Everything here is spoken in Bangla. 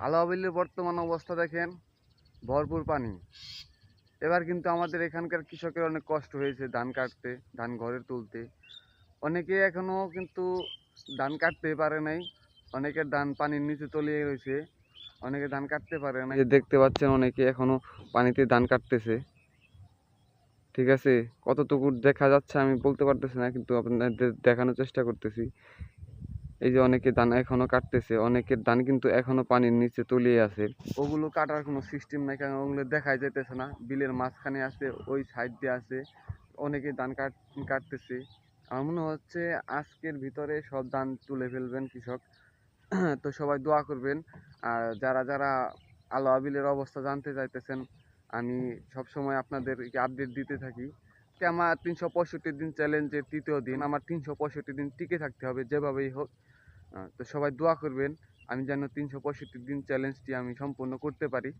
আলোয়া বিলের বর্তমান অবস্থা দেখেন, ভরপুর পানি। এবার কিন্তু আমাদের এখানকার কৃষকের অনেক কষ্ট হয়েছে ধান কাটতে, ধান ঘরে তুলতে। অনেকে এখনো কিন্তু ধান কাটতে পারে নাই, অনেকের ধান পানির নিচে তলিয়ে রয়েছে, অনেকে ধান কাটতে পারে না। দেখতে পাচ্ছেন অনেকে এখনো পানিতে ধান কাটতেছে। ঠিক আছে, কতটুকু দেখা যাচ্ছে আমি বলতে পারতেছি না, কিন্তু আপনাদের দেখানোর চেষ্টা করতেছি। এই যে অনেকে ধান এখনো কাটতেছে, অনেকের ধান কিন্তু এখনো পানির নিচে তলিয়ে আছে। ওগুলো কাটার কোনো সিস্টেম নাই, কারণ ওগুলো দেখাই যেতেছে না। বিলের মাঝখানে আছে, ওই সাইড দিয়ে আছে, অনেকে ধান কাটতেছে। আমার মনে হচ্ছে আজকের ভিতরে সব ধান তুলে ফেলবেন কৃষক। তো সবাই দোয়া করবেন। আর যারা যারা আলোয়া বিলের অবস্থা জানতে চাইতেছেন, আমি সব সময় আপনাদেরকে আপডেট দিতে থাকি। আমার 365 দিন চ্যালেঞ্জের তৃতীয় দিন, আমার 365 দিন টিকে থাকতে হবে যেভাবেই হোক। তো সবাই দোয়া করবেন আমি যেন 365 দিন চ্যালেঞ্জটি আমি সম্পূর্ণ করতে পারি।